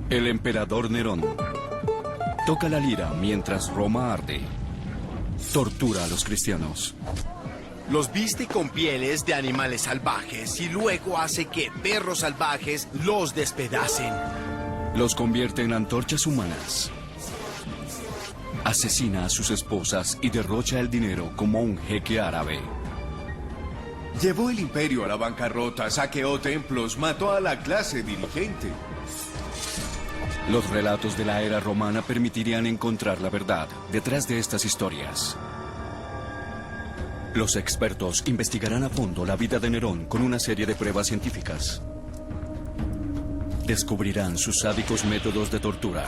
El emperador Nerón toca la lira mientras Roma arde. Tortura a los cristianos. Los viste con pieles de animales salvajes y luego hace que perros salvajes los despedacen. Los convierte en antorchas humanas. Asesina a sus esposas y derrocha el dinero como un jeque árabe. Llevó el imperio a la bancarrota, saqueó templos, mató a la clase dirigente. Los relatos de la era romana permitirían encontrar la verdad detrás de estas historias. Los expertos investigarán a fondo la vida de Nerón con una serie de pruebas científicas. Descubrirán sus sádicos métodos de tortura.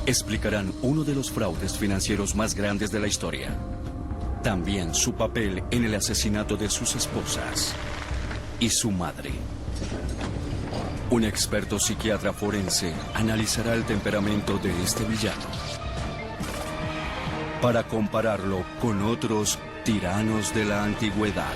Explicarán uno de los fraudes financieros más grandes de la historia. También su papel en el asesinato de sus esposas y su madre. Un experto psiquiatra forense analizará el temperamento de este villano para compararlo con otros tiranos de la antigüedad.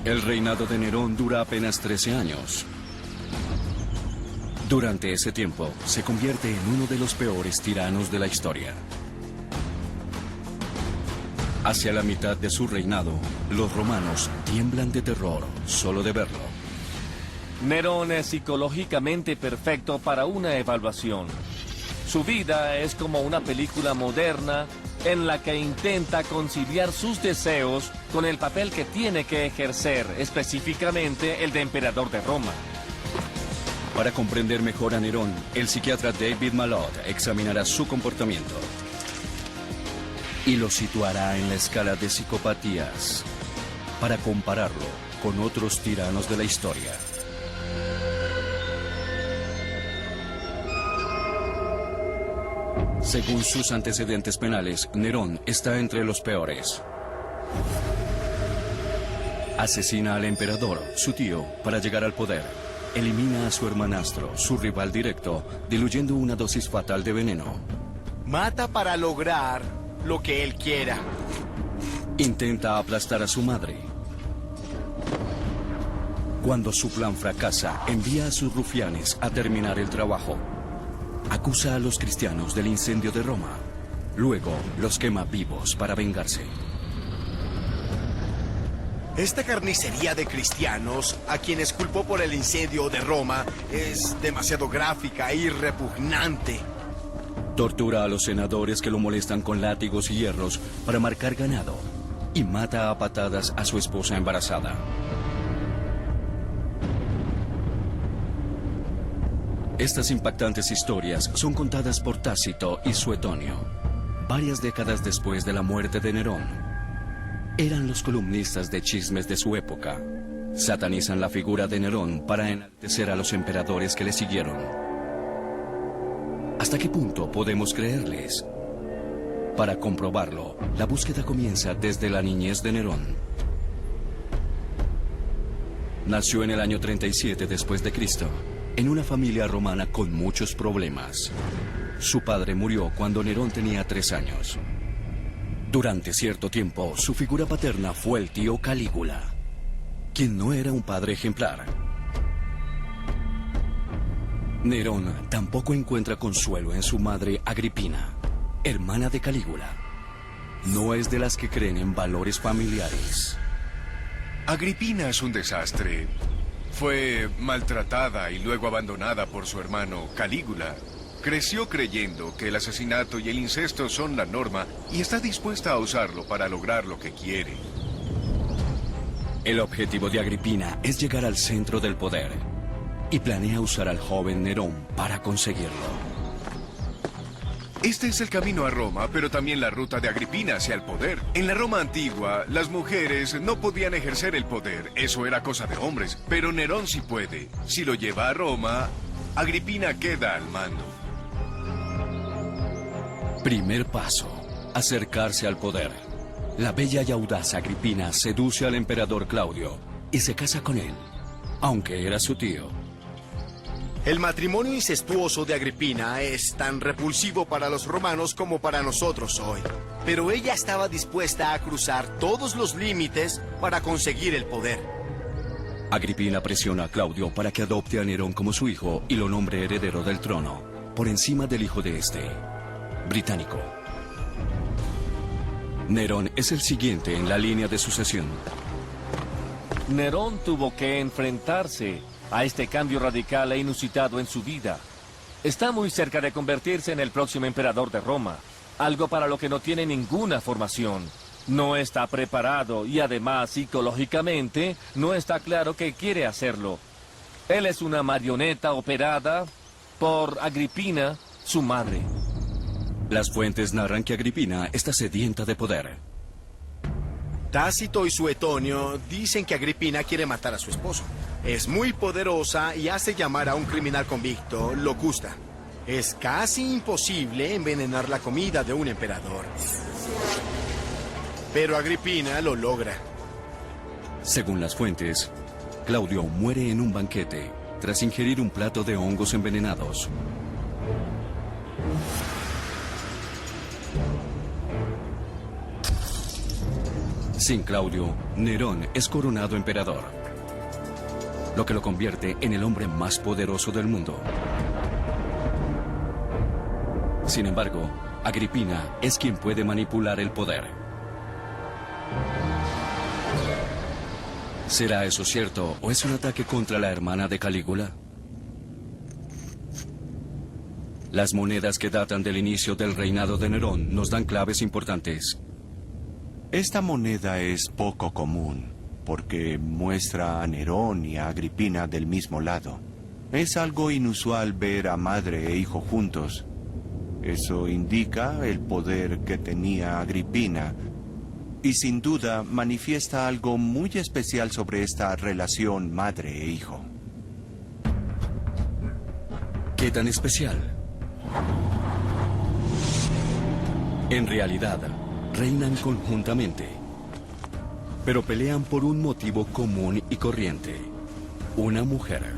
El reinado de Nerón dura apenas 13 años. Durante ese tiempo, se convierte en uno de los peores tiranos de la historia. Hacia la mitad de su reinado, los romanos tiemblan de terror solo de verlo. Nerón es psicológicamente perfecto para una evaluación. Su vida es como una película moderna en la que intenta conciliar sus deseos con el papel que tiene que ejercer, específicamente el de emperador de Roma. Para comprender mejor a Nerón, el psiquiatra David Malott examinará su comportamiento y lo situará en la escala de psicopatías para compararlo con otros tiranos de la historia. Según sus antecedentes penales, Nerón está entre los peores. Asesina al emperador, su tío, para llegar al poder. Elimina a su hermanastro, su rival directo, diluyendo una dosis fatal de veneno. Mata para lograr lo que él quiera. Intenta aplastar a su madre. Cuando su plan fracasa, envía a sus rufianes a terminar el trabajo. Acusa a los cristianos del incendio de Roma. Luego los quema vivos para vengarse. Esta carnicería de cristianos, a quienes culpó por el incendio de Roma, es demasiado gráfica y repugnante. Tortura a los senadores que lo molestan con látigos y hierros para marcar ganado. Y mata a patadas a su esposa embarazada. Estas impactantes historias son contadas por Tácito y Suetonio, varias décadas después de la muerte de Nerón. Eran los columnistas de chismes de su época. Satanizan la figura de Nerón para enaltecer a los emperadores que le siguieron. ¿Hasta qué punto podemos creerles? Para comprobarlo, la búsqueda comienza desde la niñez de Nerón. Nació en el año 37 después de Cristo, en una familia romana con muchos problemas. Su padre murió cuando Nerón tenía 3 años. Durante cierto tiempo, su figura paterna fue el tío Calígula, quien no era un padre ejemplar. Nerón tampoco encuentra consuelo en su madre Agripina, hermana de Calígula. No es de las que creen en valores familiares. Agripina es un desastre. Fue maltratada y luego abandonada por su hermano Calígula. Creció creyendo que el asesinato y el incesto son la norma y está dispuesta a usarlo para lograr lo que quiere. El objetivo de Agripina es llegar al centro del poder y planea usar al joven Nerón para conseguirlo. Este es el camino a Roma, pero también la ruta de Agripina hacia el poder. En la Roma antigua, las mujeres no podían ejercer el poder. Eso era cosa de hombres. Pero Nerón sí puede. Si lo lleva a Roma, Agripina queda al mando. Primer paso: acercarse al poder. La bella y audaz Agripina seduce al emperador Claudio y se casa con él, aunque era su tío. El matrimonio incestuoso de Agripina es tan repulsivo para los romanos como para nosotros hoy. Pero ella estaba dispuesta a cruzar todos los límites para conseguir el poder. Agripina presiona a Claudio para que adopte a Nerón como su hijo y lo nombre heredero del trono, por encima del hijo de este, Británico. Nerón es el siguiente en la línea de sucesión. Nerón tuvo que enfrentarse a este cambio radical e inusitado en su vida. Está muy cerca de convertirse en el próximo emperador de Roma, algo para lo que no tiene ninguna formación. No está preparado y además psicológicamente no está claro que quiere hacerlo. Él es una marioneta operada por Agripina, su madre. Las fuentes narran que Agripina está sedienta de poder. Tácito y Suetonio dicen que Agripina quiere matar a su esposo. Es muy poderosa y hace llamar a un criminal convicto locusta. Es casi imposible envenenar la comida de un emperador. Pero Agripina lo logra. Según las fuentes, Claudio muere en un banquete tras ingerir un plato de hongos envenenados. Sin Claudio, Nerón es coronado emperador, lo que lo convierte en el hombre más poderoso del mundo. Sin embargo, Agripina es quien puede manipular el poder. ¿Será eso cierto o es un ataque contra la hermana de Calígula? Las monedas que datan del inicio del reinado de Nerón nos dan claves importantes. Esta moneda es poco común, porque muestra a Nerón y a Agripina del mismo lado. Es algo inusual ver a madre e hijo juntos. Eso indica el poder que tenía Agripina, y sin duda manifiesta algo muy especial sobre esta relación madre e hijo. ¿Qué tan especial? En realidad, reinan conjuntamente, pero pelean por un motivo común y corriente: una mujer.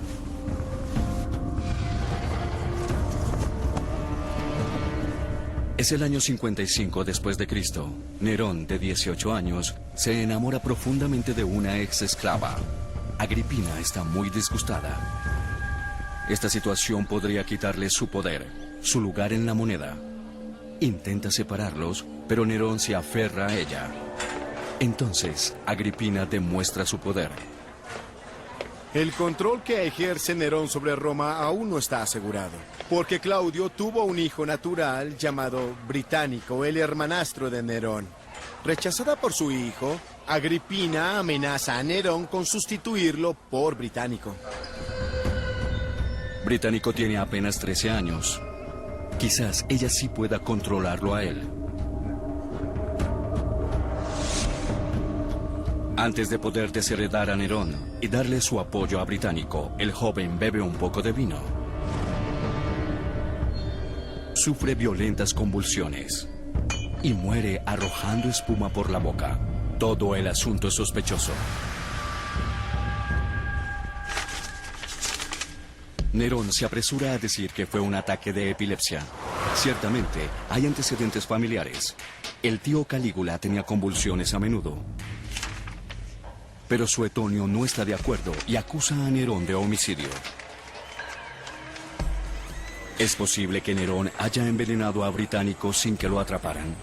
Es el año 55 después de Cristo. Nerón, de 18 años, se enamora profundamente de una ex esclava. Agripina está muy disgustada. Esta situación podría quitarle su poder, su lugar en la moneda. Intenta separarlos, pero Nerón se aferra a ella. Entonces, Agripina demuestra su poder. El control que ejerce Nerón sobre Roma aún no está asegurado, porque Claudio tuvo un hijo natural llamado Británico, el hermanastro de Nerón. Rechazada por su hijo, Agripina amenaza a Nerón con sustituirlo por Británico. Británico tiene apenas 13 años. Quizás ella sí pueda controlarlo a él. Antes de poder desheredar a Nerón y darle su apoyo a Británico, el joven bebe un poco de vino. Sufre violentas convulsiones y muere arrojando espuma por la boca. Todo el asunto es sospechoso. Nerón se apresura a decir que fue un ataque de epilepsia. Ciertamente, hay antecedentes familiares. El tío Calígula tenía convulsiones a menudo. Pero Suetonio no está de acuerdo y acusa a Nerón de homicidio. ¿Es posible que Nerón haya envenenado a Británico sin que lo atraparan?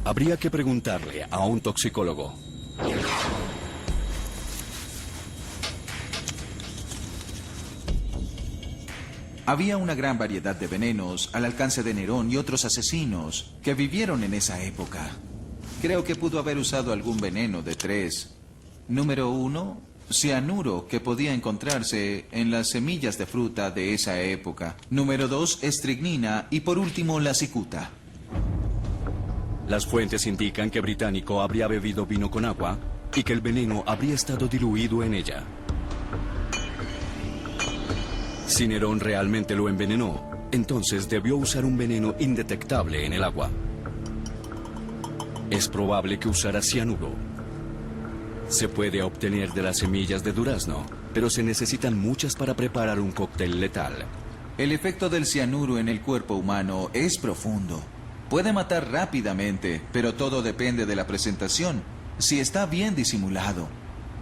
Habría que preguntarle a un toxicólogo. Había una gran variedad de venenos al alcance de Nerón y otros asesinos que vivieron en esa época. Creo que pudo haber usado algún veneno de 3. Número 1, cianuro, que podía encontrarse en las semillas de fruta de esa época. Número 2, estricnina y por último la cicuta. Las fuentes indican que Británico habría bebido vino con agua y que el veneno habría estado diluido en ella. Si Nerón realmente lo envenenó, entonces debió usar un veneno indetectable en el agua. Es probable que usara cianuro. Se puede obtener de las semillas de durazno, pero se necesitan muchas para preparar un cóctel letal. El efecto del cianuro en el cuerpo humano es profundo. Puede matar rápidamente, pero todo depende de la presentación, si está bien disimulado.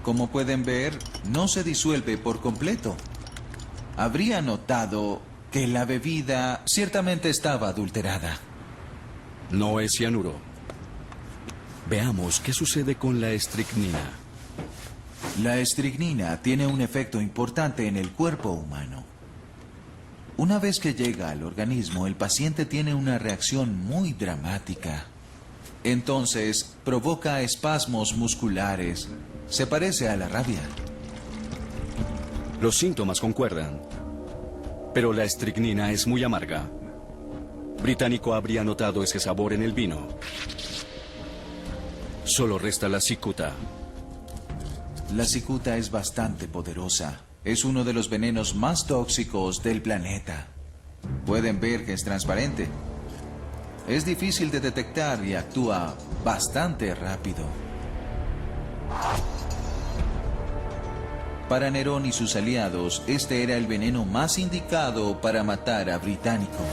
Como pueden ver, no se disuelve por completo. Habría notado que la bebida ciertamente estaba adulterada. No es cianuro. Veamos qué sucede con la estricnina. La estricnina tiene un efecto importante en el cuerpo humano. Una vez que llega al organismo, el paciente tiene una reacción muy dramática. Entonces, provoca espasmos musculares. Se parece a la rabia. Los síntomas concuerdan, pero la estricnina es muy amarga. Británico habría notado ese sabor en el vino. Solo resta la cicuta. La cicuta es bastante poderosa. Es uno de los venenos más tóxicos del planeta. Pueden ver que es transparente. Es difícil de detectar y actúa bastante rápido. Para Nerón y sus aliados, este era el veneno más indicado para matar a Británico.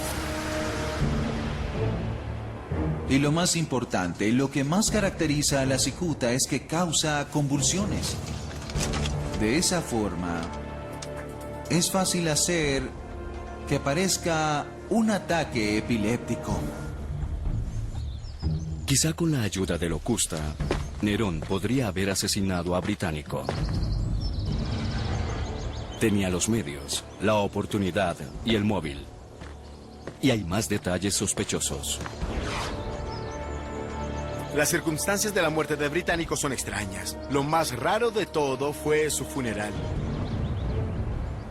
Y lo más importante, lo que más caracteriza a la cicuta es que causa convulsiones. De esa forma, es fácil hacer que parezca un ataque epiléptico. Quizá con la ayuda de Locusta, Nerón podría haber asesinado a Británico. Tenía los medios, la oportunidad y el móvil. Y hay más detalles sospechosos. Las circunstancias de la muerte de Británico son extrañas. Lo más raro de todo fue su funeral.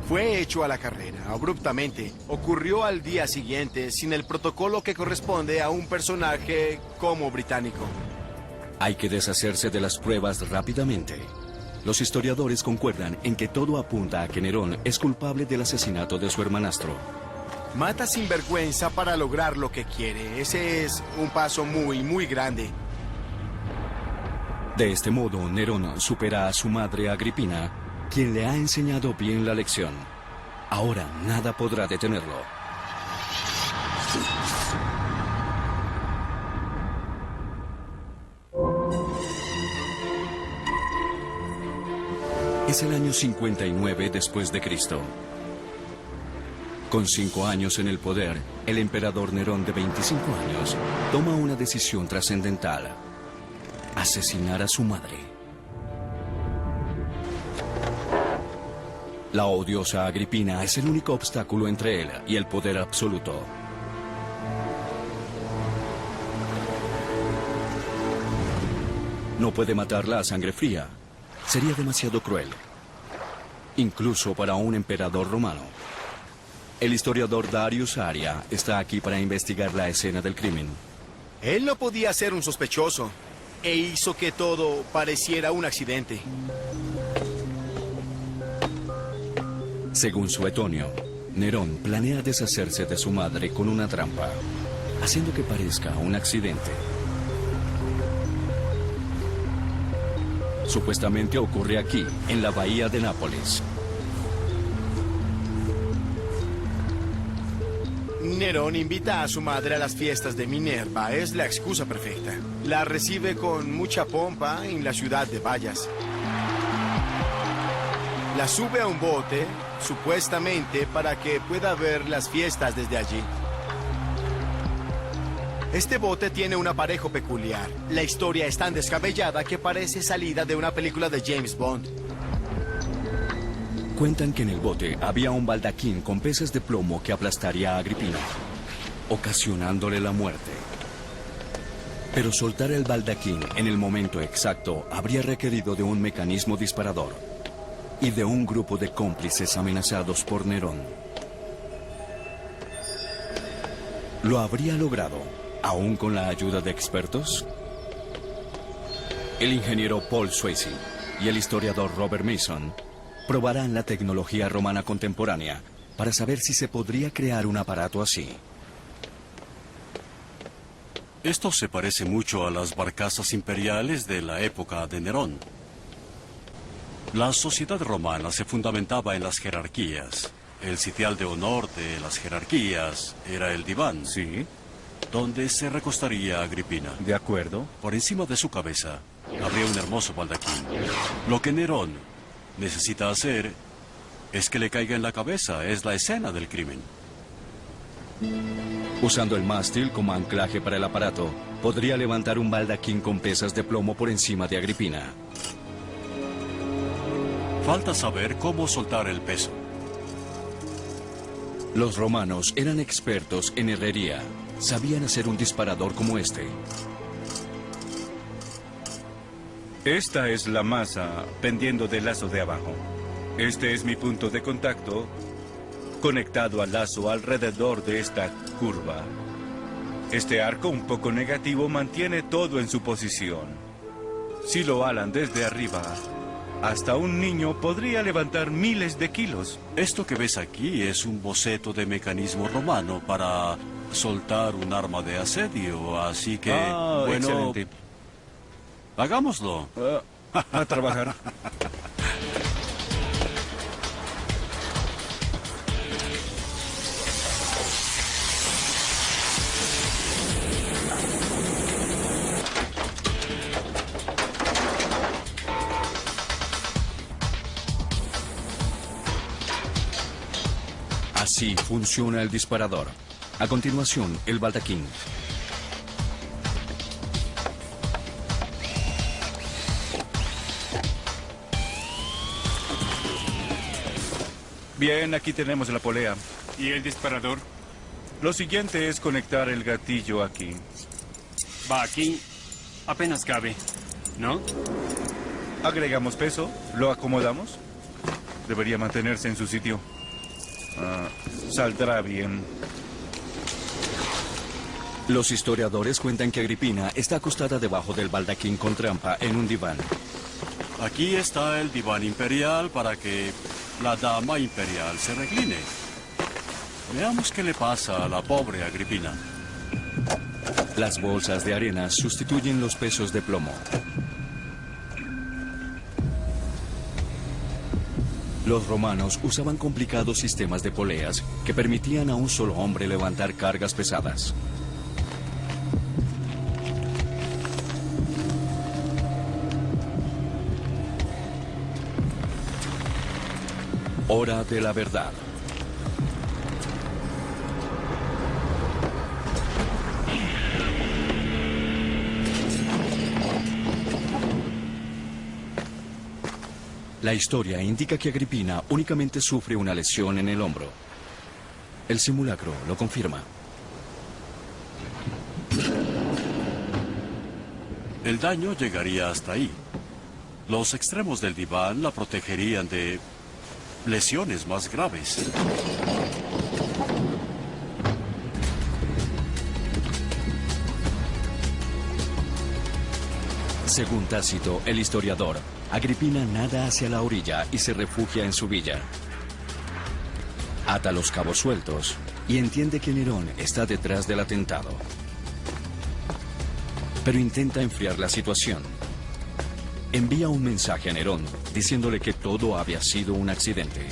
Fue hecho a la carrera, abruptamente. Ocurrió al día siguiente, sin el protocolo que corresponde a un personaje como Británico. Hay que deshacerse de las pruebas rápidamente. Los historiadores concuerdan en que todo apunta a que Nerón es culpable del asesinato de su hermanastro. Mata sin vergüenza para lograr lo que quiere. Ese es un paso muy grande. De este modo, Nerón supera a su madre Agripina, quien le ha enseñado bien la lección. Ahora nada podrá detenerlo. Es el año 59 después de Cristo. Con 5 años en el poder, el emperador Nerón de 25 años toma una decisión trascendental: asesinar a su madre. La odiosa Agripina es el único obstáculo entre él y el poder absoluto. No puede matarla a sangre fría. Sería demasiado cruel, incluso para un emperador romano. El historiador Darius Aria está aquí para investigar la escena del crimen. Él no podía ser un sospechoso, e hizo que todo pareciera un accidente. Según Suetonio, Nerón planea deshacerse de su madre con una trampa, haciendo que parezca un accidente. Supuestamente ocurre aquí, en la bahía de Nápoles. Nerón invita a su madre a las fiestas de Minerva. Es la excusa perfecta. La recibe con mucha pompa en la ciudad de Bayas. La sube a un bote, supuestamente para que pueda ver las fiestas desde allí. Este bote tiene un aparejo peculiar. La historia es tan descabellada que parece salida de una película de James Bond. Cuentan que en el bote había un baldaquín con peces de plomo que aplastaría a Agripina, ocasionándole la muerte. Pero soltar el baldaquín en el momento exacto habría requerido de un mecanismo disparador y de un grupo de cómplices amenazados por Nerón. ¿Lo habría logrado, aún con la ayuda de expertos? El ingeniero Paul Swayze y el historiador Robert Mason probarán la tecnología romana contemporánea para saber si se podría crear un aparato así. Esto se parece mucho a las barcazas imperiales de la época de Nerón. La sociedad romana se fundamentaba en las jerarquías. El sitial de honor de las jerarquías era el diván. Sí, Donde se recostaría Agripina. de acuerdo. Por encima de su cabeza habría un hermoso baldaquín. Lo que Nerón necesita hacer es que le caiga en la cabeza. Es la escena del crimen. Usando el mástil como anclaje para el aparato, podría levantar un baldaquín con pesas de plomo por encima de Agripina. Falta saber cómo soltar el peso. Los romanos eran expertos en herrería. Sabían hacer un disparador como este. Esta es la masa pendiendo del lazo de abajo. Este es mi punto de contacto conectado al lazo alrededor de esta curva. Este arco un poco negativo mantiene todo en su posición. Si lo alan desde arriba, hasta un niño podría levantar miles de kilos. Esto que ves aquí es un boceto de mecanismo romano para soltar un arma de asedio, así que, bueno, excelente. hagámoslo. A trabajar. Así funciona el disparador. A continuación, el baldaquín. Bien, aquí tenemos la polea. ¿Y el disparador? Lo siguiente es conectar el gatillo aquí. Va aquí. Apenas cabe, ¿no? Agregamos peso, lo acomodamos. Debería mantenerse en su sitio. Saldrá bien. Los historiadores cuentan que Agripina está acostada debajo del baldaquín con trampa en un diván. Aquí está el diván imperial para que la dama imperial se recline. Veamos qué le pasa a la pobre Agripina. Las bolsas de arena sustituyen los pesos de plomo. Los romanos usaban complicados sistemas de poleas que permitían a un solo hombre levantar cargas pesadas. Hora de la verdad. La historia indica que Agripina únicamente sufre una lesión en el hombro. El simulacro lo confirma. El daño llegaría hasta ahí. Los extremos del diván la protegerían de lesiones más graves. Según Tácito, el historiador, Agripina nada hacia la orilla y se refugia en su villa. Ata los cabos sueltos y entiende que Nerón está detrás del atentado. Pero intenta enfriar la situación. Envía un mensaje a Nerón diciéndole que todo había sido un accidente.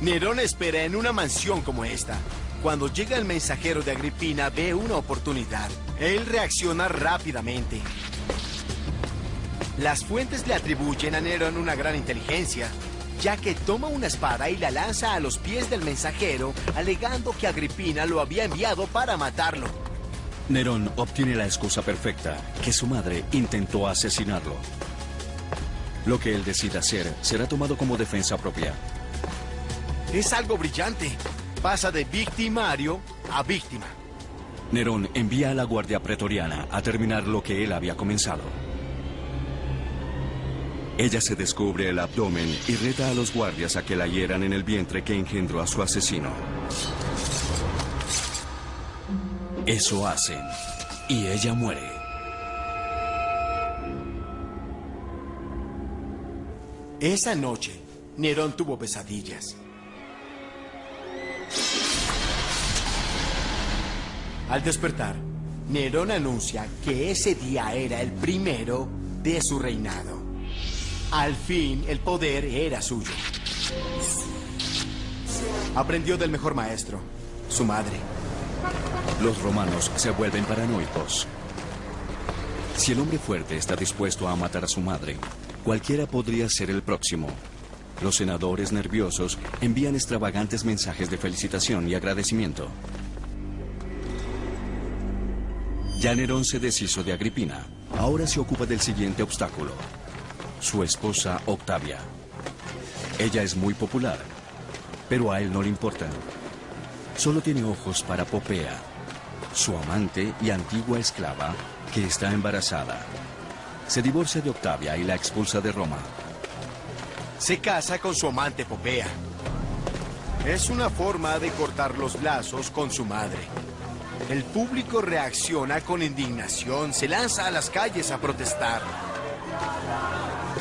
Nerón espera en una mansión como esta. Cuando llega el mensajero de Agripina, ve una oportunidad. Él reacciona rápidamente. Las fuentes le atribuyen a Nerón una gran inteligencia, ya que toma una espada y la lanza a los pies del mensajero, alegando que Agripina lo había enviado para matarlo. Nerón obtiene la excusa perfecta, que su madre intentó asesinarlo. Lo que él decida hacer será tomado como defensa propia. Es algo brillante. Pasa de victimario a víctima. Nerón envía a la guardia pretoriana a terminar lo que él había comenzado. Ella se descubre el abdomen y reta a los guardias a que la hieran en el vientre que engendró a su asesino. Eso hacen, y ella muere. Esa noche, Nerón tuvo pesadillas. Al despertar, Nerón anuncia que ese día era el primero de su reinado. Al fin, el poder era suyo. Aprendió del mejor maestro, su madre. Los romanos se vuelven paranoicos. Si el hombre fuerte está dispuesto a matar a su madre, cualquiera podría ser el próximo. Los senadores nerviosos envían extravagantes mensajes de felicitación y agradecimiento. Ya Nerón se deshizo de Agripina. Ahora se ocupa del siguiente obstáculo: su esposa Octavia. Ella es muy popular, pero a él no le importa. Solo tiene ojos para Popea, su amante y antigua esclava, que está embarazada. Se divorcia de Octavia y la expulsa de Roma. Se casa con su amante Popea. Es una forma de cortar los lazos con su madre. El público reacciona con indignación, se lanza a las calles a protestar.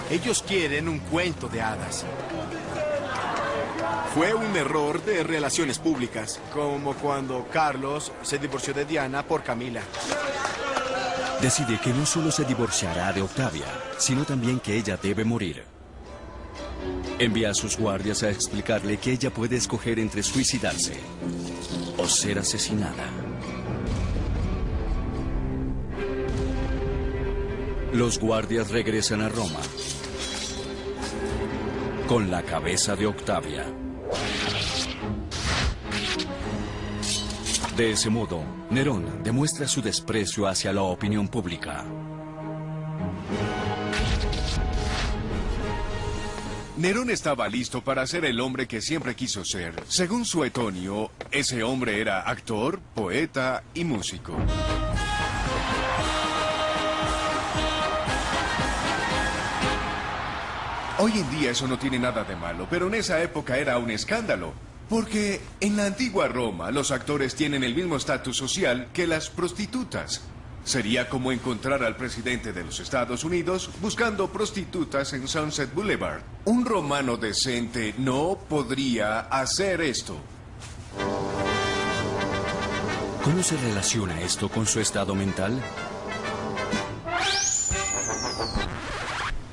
Ellos quieren un cuento de hadas. Fue un error de relaciones públicas, como cuando Carlos se divorció de Diana por Camila. Decide que no solo se divorciará de Octavia, sino también que ella debe morir. Envía a sus guardias a explicarle que ella puede escoger entre suicidarse o ser asesinada. Los guardias regresan a Roma con la cabeza de Octavia. De ese modo, Nerón demuestra su desprecio hacia la opinión pública. Nerón estaba listo para ser el hombre que siempre quiso ser. Según Suetonio, ese hombre era actor, poeta y músico. Hoy en día eso no tiene nada de malo, pero en esa época era un escándalo. Porque en la antigua Roma los actores tienen el mismo estatus social que las prostitutas. Sería como encontrar al presidente de los Estados Unidos buscando prostitutas en Sunset Boulevard. Un romano decente no podría hacer esto. ¿Cómo se relaciona esto con su estado mental?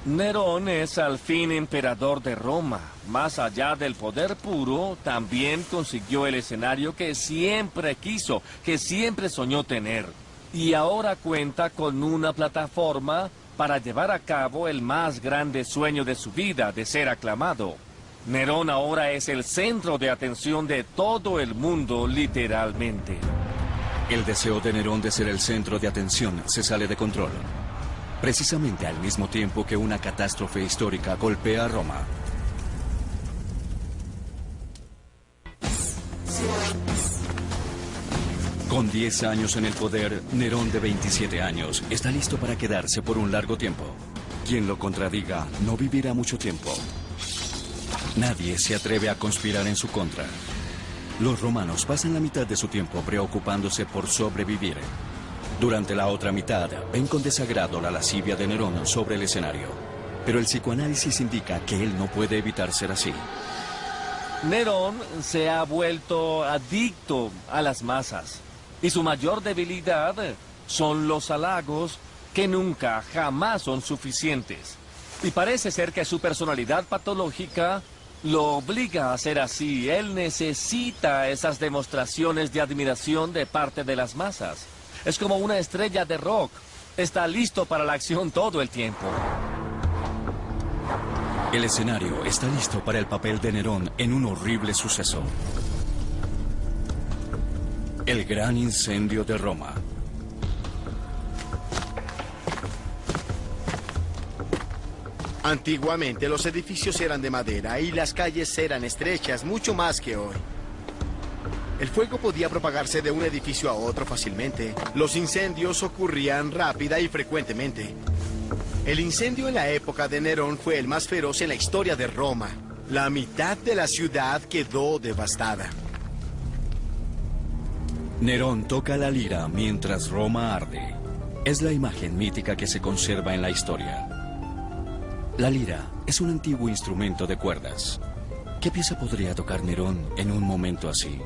Nerón es al fin emperador de Roma. Más allá del poder puro, también consiguió el escenario que siempre quiso, que siempre soñó tener. Y ahora cuenta con una plataforma para llevar a cabo el más grande sueño de su vida, de ser aclamado. Nerón ahora es el centro de atención de todo el mundo, literalmente. El deseo de Nerón de ser el centro de atención se sale de control. Precisamente al mismo tiempo que una catástrofe histórica golpea a Roma. Con 10 años en el poder, Nerón de 27 años está listo para quedarse por un largo tiempo. Quien lo contradiga no vivirá mucho tiempo. Nadie se atreve a conspirar en su contra. Los romanos pasan la mitad de su tiempo preocupándose por sobrevivir. Durante la otra mitad, ven con desagrado la lascivia de Nerón sobre el escenario. Pero el psicoanálisis indica que él no puede evitar ser así. Nerón se ha vuelto adicto a las masas. Y su mayor debilidad son los halagos que nunca, jamás son suficientes. Y parece ser que su personalidad patológica lo obliga a ser así. Él necesita esas demostraciones de admiración de parte de las masas. Es como una estrella de rock. Está listo para la acción todo el tiempo. El escenario está listo para el papel de Nerón en un horrible suceso. El gran incendio de Roma. Antiguamente los edificios eran de madera y las calles eran estrechas, mucho más que hoy. El fuego podía propagarse de un edificio a otro fácilmente. Los incendios ocurrían rápida y frecuentemente. El incendio en la época de Nerón fue el más feroz en la historia de Roma. La mitad de la ciudad quedó devastada. Nerón toca la lira mientras Roma arde. Es la imagen mítica que se conserva en la historia. La lira es un antiguo instrumento de cuerdas. ¿Qué pieza podría tocar Nerón en un momento así?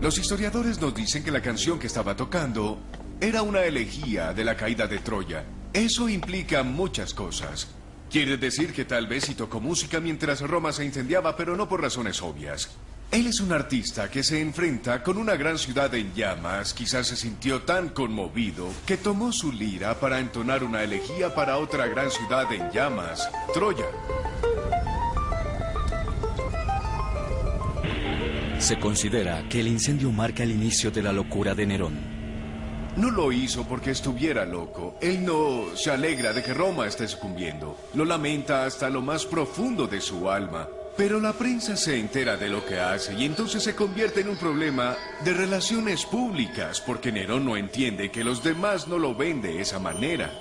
Los historiadores nos dicen que la canción que estaba tocando era una elegía de la caída de Troya. Eso implica muchas cosas. Quiere decir que tal vez sí tocó música mientras Roma se incendiaba, pero no por razones obvias. Él es un artista que se enfrenta con una gran ciudad en llamas. Quizás se sintió tan conmovido que tomó su lira para entonar una elegía para otra gran ciudad en llamas, Troya. Se considera que el incendio marca el inicio de la locura de Nerón. No lo hizo porque estuviera loco. Él no se alegra de que Roma esté sucumbiendo. Lo lamenta hasta lo más profundo de su alma. Pero la prensa se entera de lo que hace y entonces se convierte en un problema de relaciones públicas porque Nerón no entiende que los demás no lo ven de esa manera.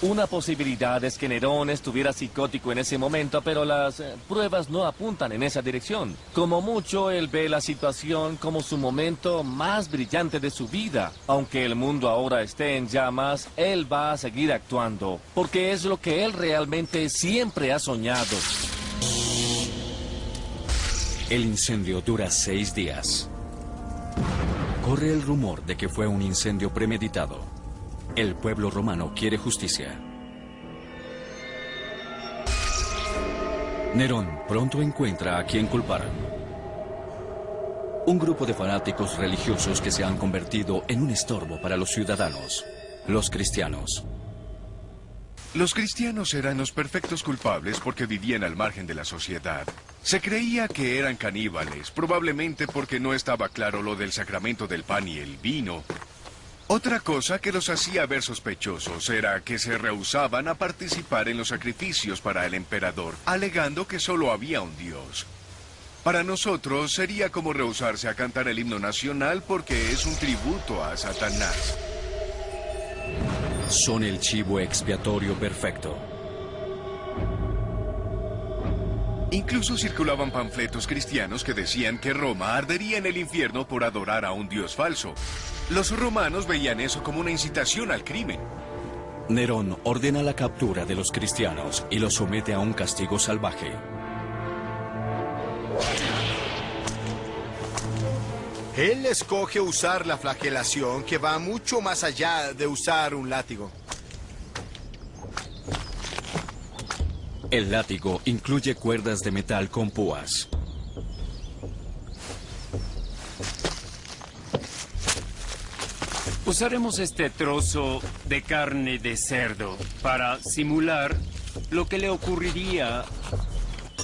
Una posibilidad es que Nerón estuviera psicótico en ese momento, pero las pruebas no apuntan en esa dirección. Como mucho, él ve la situación como su momento más brillante de su vida. Aunque el mundo ahora esté en llamas, él va a seguir actuando, porque es lo que él realmente siempre ha soñado. El incendio dura 6 días. Corre el rumor de que fue un incendio premeditado. El pueblo romano quiere justicia. Nerón pronto encuentra a quien culpar. Un grupo de fanáticos religiosos que se han convertido en un estorbo para los ciudadanos, los cristianos. Los cristianos eran los perfectos culpables porque vivían al margen de la sociedad. Se creía que eran caníbales, probablemente porque no estaba claro lo del sacramento del pan y el vino. Otra cosa que los hacía ver sospechosos era que se rehusaban a participar en los sacrificios para el emperador, alegando que solo había un dios. Para nosotros sería como rehusarse a cantar el himno nacional porque es un tributo a Satanás. Son el chivo expiatorio perfecto. Incluso circulaban panfletos cristianos que decían que Roma ardería en el infierno por adorar a un dios falso. Los romanos veían eso como una incitación al crimen. Nerón ordena la captura de los cristianos y los somete a un castigo salvaje. Él escoge usar la flagelación, que va mucho más allá de usar un látigo. El látigo incluye cuerdas de metal con púas. Usaremos este trozo de carne de cerdo para simular lo que le ocurriría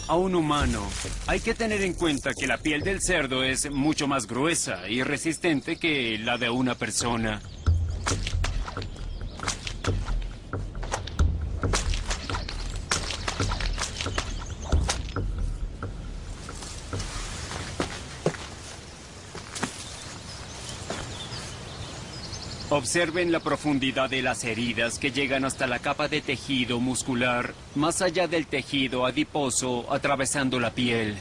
a un humano. Hay que tener en cuenta que la piel del cerdo es mucho más gruesa y resistente que la de una persona. Observen la profundidad de las heridas que llegan hasta la capa de tejido muscular, más allá del tejido adiposo, atravesando la piel.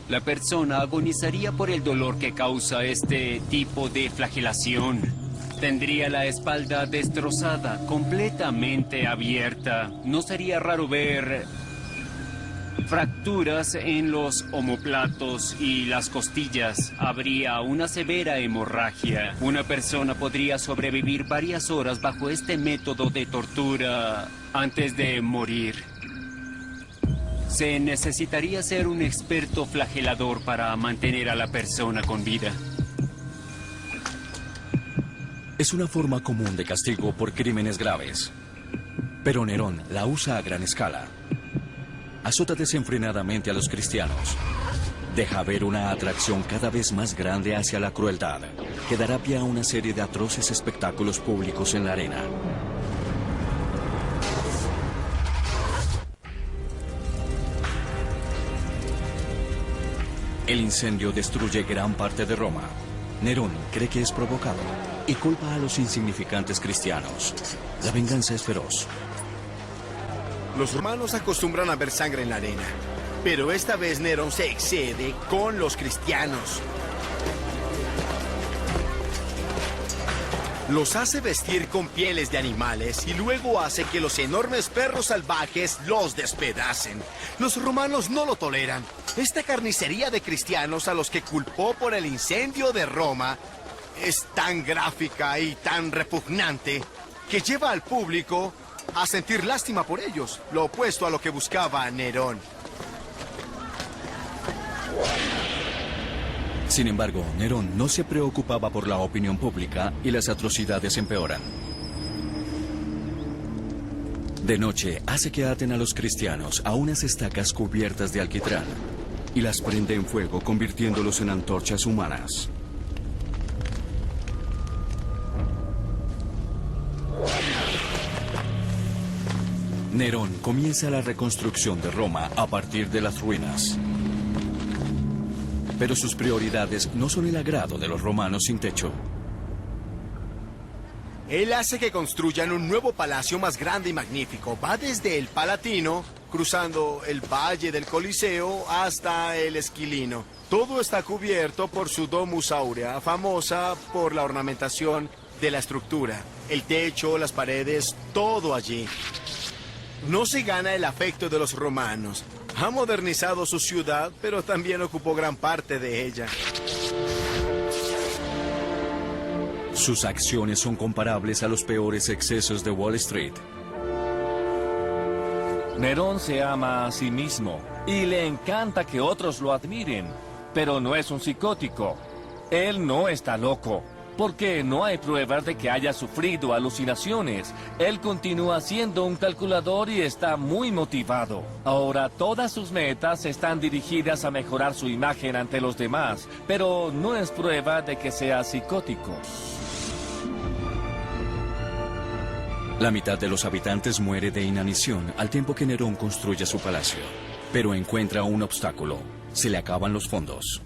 La persona agonizaría por el dolor que causa este tipo de flagelación. Tendría la espalda destrozada, completamente abierta. No sería raro ver fracturas en los omóplatos y las costillas. Habría una severa hemorragia. Una persona podría sobrevivir varias horas bajo este método de tortura antes de morir. Se necesitaría ser un experto flagelador para mantener a la persona con vida. Es una forma común de castigo por crímenes graves. Pero Nerón la usa a gran escala. Azota desenfrenadamente a los cristianos. Deja ver una atracción cada vez más grande hacia la crueldad, que dará pie a una serie de atroces espectáculos públicos en la arena. El incendio destruye gran parte de Roma. Nerón cree que es provocado y culpa a los insignificantes cristianos. La venganza es feroz. Los romanos acostumbran a ver sangre en la arena, pero esta vez Nerón se excede con los cristianos. Los hace vestir con pieles de animales y luego hace que los enormes perros salvajes los despedacen. Los romanos no lo toleran. Esta carnicería de cristianos a los que culpó por el incendio de Roma es tan gráfica y tan repugnante que lleva al público a sentir lástima por ellos, lo opuesto a lo que buscaba Nerón. Sin embargo, Nerón no se preocupaba por la opinión pública y las atrocidades empeoran. De noche, hace que aten a los cristianos a unas estacas cubiertas de alquitrán y las prende en fuego, convirtiéndolos en antorchas humanas. Nerón comienza la reconstrucción de Roma a partir de las ruinas. Pero sus prioridades no son el agrado de los romanos sin techo. Él hace que construyan un nuevo palacio más grande y magnífico. Va desde el Palatino, cruzando el valle del Coliseo, hasta el Esquilino. Todo está cubierto por su Domus Aurea, famosa por la ornamentación de la estructura. El techo, las paredes, todo allí. No se gana el afecto de los romanos. Ha modernizado su ciudad, pero también ocupó gran parte de ella. Sus acciones son comparables a los peores excesos de Wall Street. Nerón se ama a sí mismo y le encanta que otros lo admiren, pero no es un psicótico. Él no está loco, porque no hay pruebas de que haya sufrido alucinaciones. Él continúa siendo un calculador y está muy motivado. Ahora, todas sus metas están dirigidas a mejorar su imagen ante los demás, pero no es prueba de que sea psicótico. La mitad de los habitantes muere de inanición al tiempo que Nerón construye su palacio. Pero encuentra un obstáculo. Se le acaban los fondos.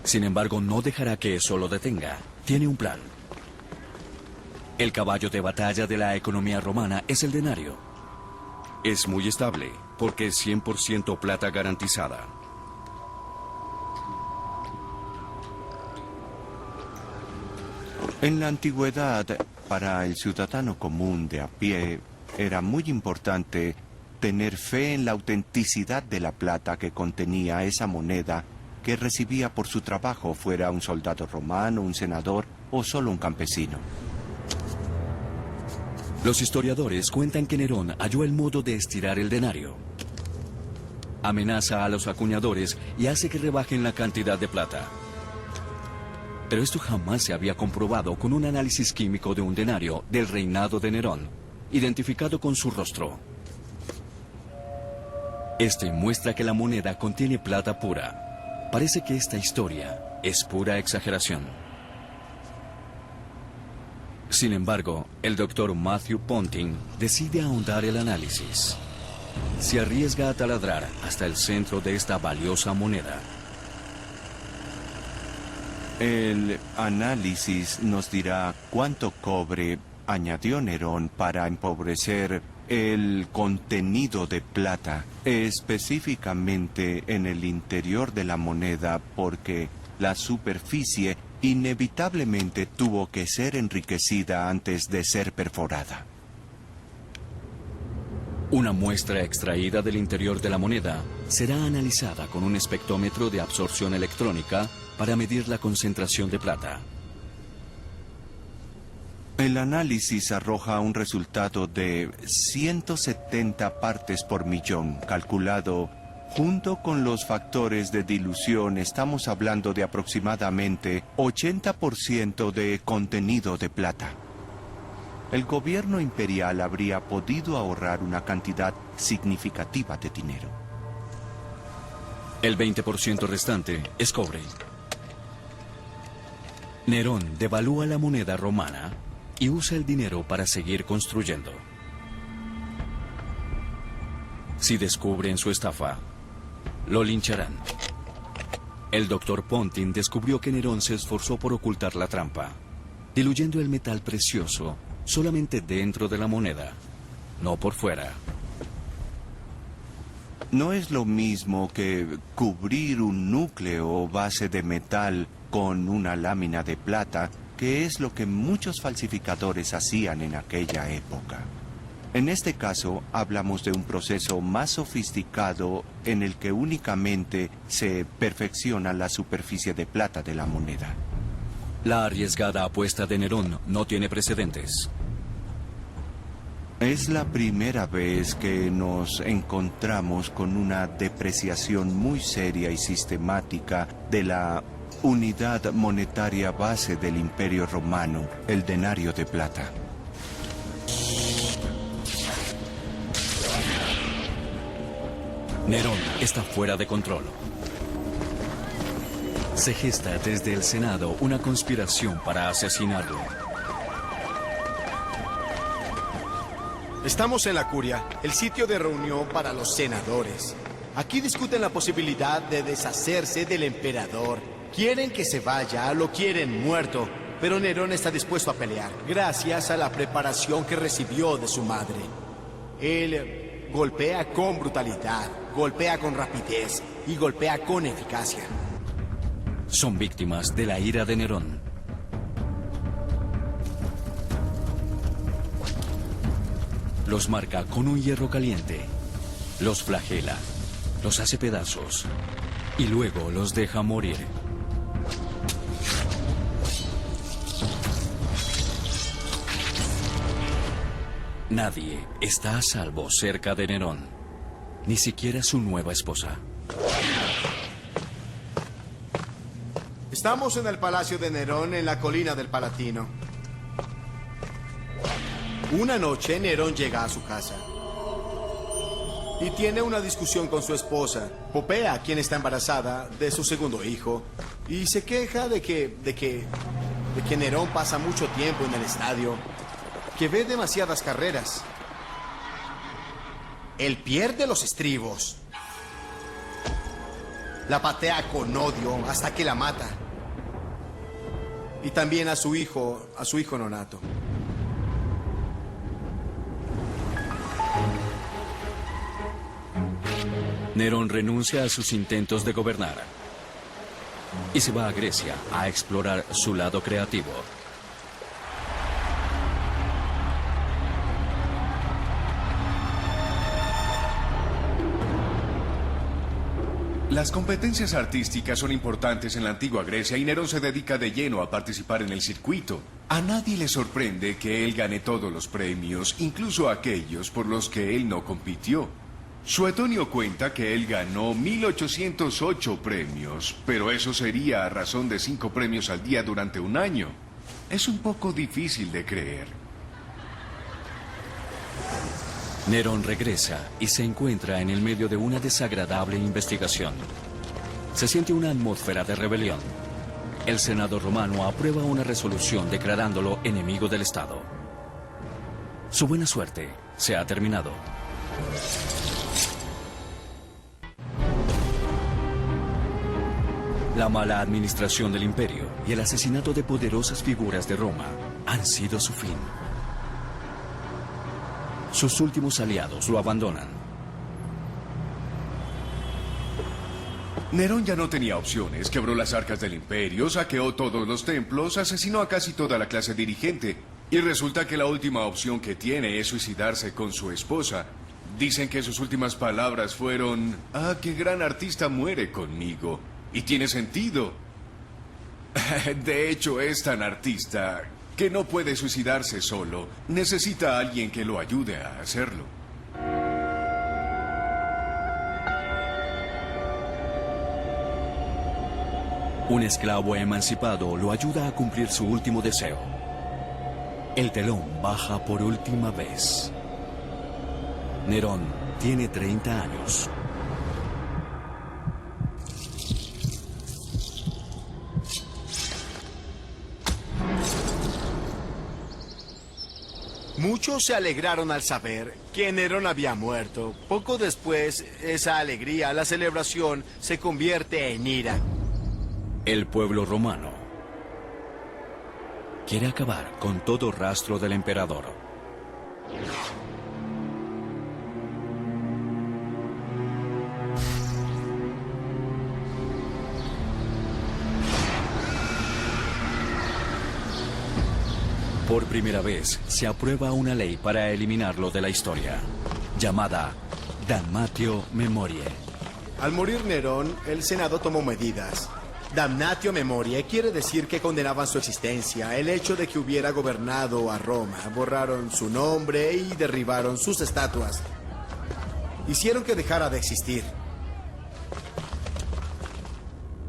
Sin embargo, no dejará que eso lo detenga. Tiene un plan. El caballo de batalla de la economía romana es el denario. Es muy estable, porque es 100% plata garantizada. En la antigüedad, para el ciudadano común de a pie, era muy importante tener fe en la autenticidad de la plata que contenía esa moneda que recibía por su trabajo, fuera un soldado romano, un senador o solo un campesino. Los historiadores cuentan que Nerón halló el modo de estirar el denario. Amenaza a los acuñadores y hace que rebajen la cantidad de plata. Pero esto jamás se había comprobado con un análisis químico de un denario del reinado de Nerón, identificado con su rostro. Este muestra que la moneda contiene plata pura. Parece que esta historia es pura exageración. Sin embargo, el doctor Matthew Ponting decide ahondar el análisis. Se arriesga a taladrar hasta el centro de esta valiosa moneda. El análisis nos dirá cuánto cobre añadió Nerón para empobrecer el contenido de plata, específicamente en el interior de la moneda, porque la superficie inevitablemente tuvo que ser enriquecida antes de ser perforada. Una muestra extraída del interior de la moneda será analizada con un espectrómetro de absorción electrónica para medir la concentración de plata. El análisis arroja un resultado de 170 partes por millón, calculado junto con los factores de dilución. Estamos hablando de aproximadamente 80% de contenido de plata. El gobierno imperial habría podido ahorrar una cantidad significativa de dinero. El 20% restante es cobre. Nerón devalúa la moneda romana y usa el dinero para seguir construyendo. Si descubren su estafa, lo lincharán. El doctor Ponting descubrió que Nerón se esforzó por ocultar la trampa, diluyendo el metal precioso solamente dentro de la moneda, no por fuera. No es lo mismo que cubrir un núcleo o base de metal con una lámina de plata que es lo que muchos falsificadores hacían en aquella época. En este caso, hablamos de un proceso más sofisticado en el que únicamente se perfecciona la superficie de plata de la moneda. La arriesgada apuesta de Nerón no tiene precedentes. Es la primera vez que nos encontramos con una depreciación muy seria y sistemática de la unidad monetaria base del Imperio Romano, el denario de plata. Nerón está fuera de control. Se gesta desde el Senado una conspiración para asesinarlo. Estamos en la Curia, el sitio de reunión para los senadores. Aquí discuten la posibilidad de deshacerse del emperador. Quieren que se vaya, lo quieren muerto, pero Nerón está dispuesto a pelear, gracias a la preparación que recibió de su madre. Él golpea con brutalidad, golpea con rapidez y golpea con eficacia. Son víctimas de la ira de Nerón. Los marca con un hierro caliente, los flagela, los hace pedazos y luego los deja morir. Nadie está a salvo cerca de Nerón, ni siquiera su nueva esposa. Estamos en el palacio de Nerón en la colina del Palatino. Una noche Nerón llega a su casa y tiene una discusión con su esposa, Popea, quien está embarazada de su segundo hijo, y se queja de que Nerón pasa mucho tiempo en el estadio, que ve demasiadas carreras. Él pierde los estribos, la patea con odio hasta que la mata, y también a su hijo nonato. Nerón renuncia a sus intentos de gobernar y se va a Grecia a explorar su lado creativo. Las competencias artísticas son importantes en la antigua Grecia y Nerón se dedica de lleno a participar en el circuito. A nadie le sorprende que él gane todos los premios, incluso aquellos por los que él no compitió. Suetonio cuenta que él ganó 1808 premios, pero eso sería a razón de 5 premios al día durante un año. Es un poco difícil de creer. Nerón regresa y se encuentra en el medio de una desagradable investigación. Se siente una atmósfera de rebelión. El Senado romano aprueba una resolución declarándolo enemigo del Estado. Su buena suerte se ha terminado. La mala administración del imperio y el asesinato de poderosas figuras de Roma han sido su fin. Sus últimos aliados lo abandonan. Nerón ya no tenía opciones, quebró las arcas del imperio, saqueó todos los templos, asesinó a casi toda la clase dirigente. Y resulta que la última opción que tiene es suicidarse con su esposa. Dicen que sus últimas palabras fueron: "Ah, qué gran artista muere conmigo". Y tiene sentido. De hecho, es tan artista que no puede suicidarse solo. Necesita a alguien que lo ayude a hacerlo. Un esclavo emancipado lo ayuda a cumplir su último deseo. El telón baja por última vez. Nerón tiene 30 años. Muchos se alegraron al saber que Nerón había muerto. Poco después, esa alegría, la celebración, se convierte en ira. El pueblo romano quiere acabar con todo rastro del emperador. Por primera vez se aprueba una ley para eliminarlo de la historia, llamada Damnatio Memoriae. Al morir Nerón, el Senado tomó medidas. Damnatio Memoriae quiere decir que condenaban su existencia, el hecho de que hubiera gobernado a Roma, borraron su nombre y derribaron sus estatuas. Hicieron que dejara de existir.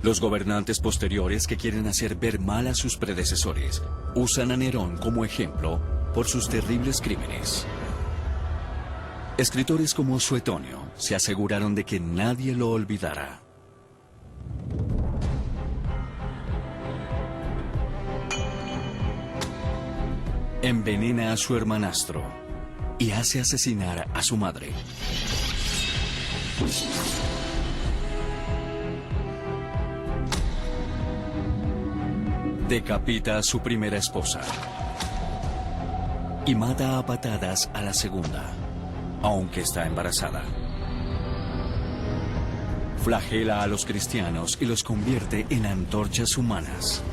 Los gobernantes posteriores que quieren hacer ver mal a sus predecesores usan a Nerón como ejemplo por sus terribles crímenes. Escritores como Suetonio se aseguraron de que nadie lo olvidara. Envenena a su hermanastro y hace asesinar a su madre. Decapita a su primera esposa y mata a patadas a la segunda, aunque está embarazada. Flagela a los cristianos y los convierte en antorchas humanas.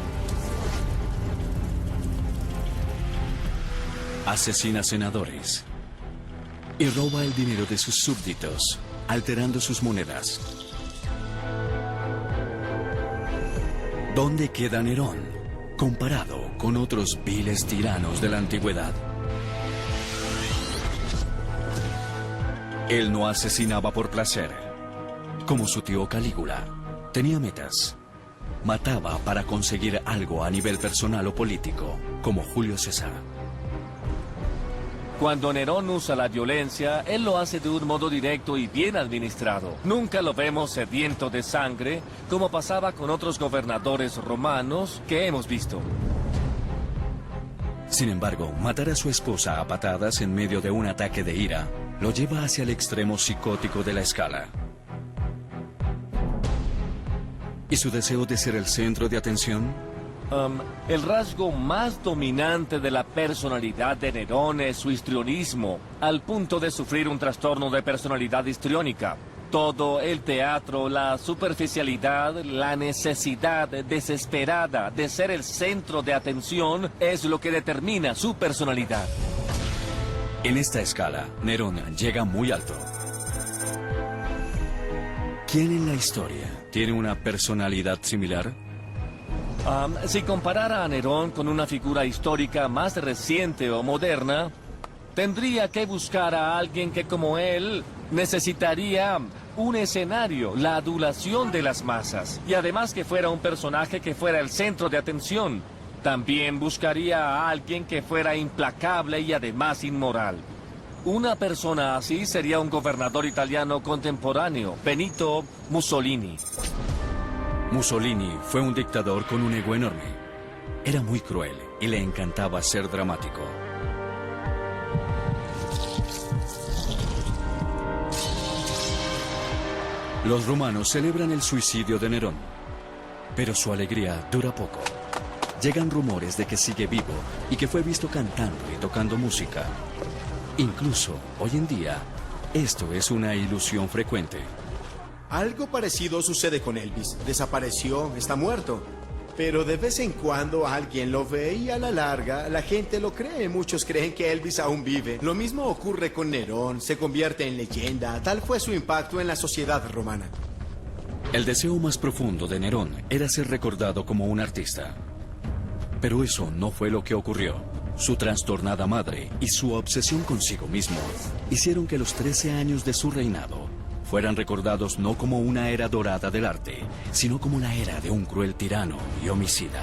Asesina senadores y roba el dinero de sus súbditos, alterando sus monedas. ¿Dónde queda Nerón comparado con otros viles tiranos de la antigüedad? Él no asesinaba por placer, como su tío Calígula. Tenía metas. Mataba para conseguir algo a nivel personal o político, como Julio César. Cuando Nerón usa la violencia, él lo hace de un modo directo y bien administrado. Nunca lo vemos sediento de sangre, como pasaba con otros gobernadores romanos que hemos visto. Sin embargo, matar a su esposa a patadas en medio de un ataque de ira lo lleva hacia el extremo psicótico de la escala. ¿Y su deseo de ser el centro de atención? El rasgo más dominante de la personalidad de Nerón es su histrionismo, al punto de sufrir un trastorno de personalidad histriónica. Todo el teatro, la superficialidad, la necesidad desesperada de ser el centro de atención es lo que determina su personalidad. En esta escala, Nerón llega muy alto. ¿Quién en la historia tiene una personalidad similar? Si comparara a Nerón con una figura histórica más reciente o moderna, tendría que buscar a alguien que, como él, necesitaría un escenario, la adulación de las masas, y además que fuera un personaje que fuera el centro de atención. También buscaría a alguien que fuera implacable y además inmoral. Una persona así sería un gobernador italiano contemporáneo, Benito Mussolini. Mussolini fue un dictador con un ego enorme. Era muy cruel y le encantaba ser dramático. Los romanos celebran el suicidio de Nerón, pero su alegría dura poco. Llegan rumores de que sigue vivo y que fue visto cantando y tocando música. Incluso, hoy en día, esto es una ilusión frecuente. Algo parecido sucede con Elvis. Desapareció, está muerto. Pero de vez en cuando alguien lo ve y a la larga la gente lo cree. Muchos creen que Elvis aún vive. Lo mismo ocurre con Nerón, se convierte en leyenda. Tal fue su impacto en la sociedad romana. El deseo más profundo de Nerón era ser recordado como un artista. Pero eso no fue lo que ocurrió. Su trastornada madre y su obsesión consigo mismo hicieron que los 13 años de su reinado fueran recordados no como una era dorada del arte, sino como la era de un cruel tirano y homicida.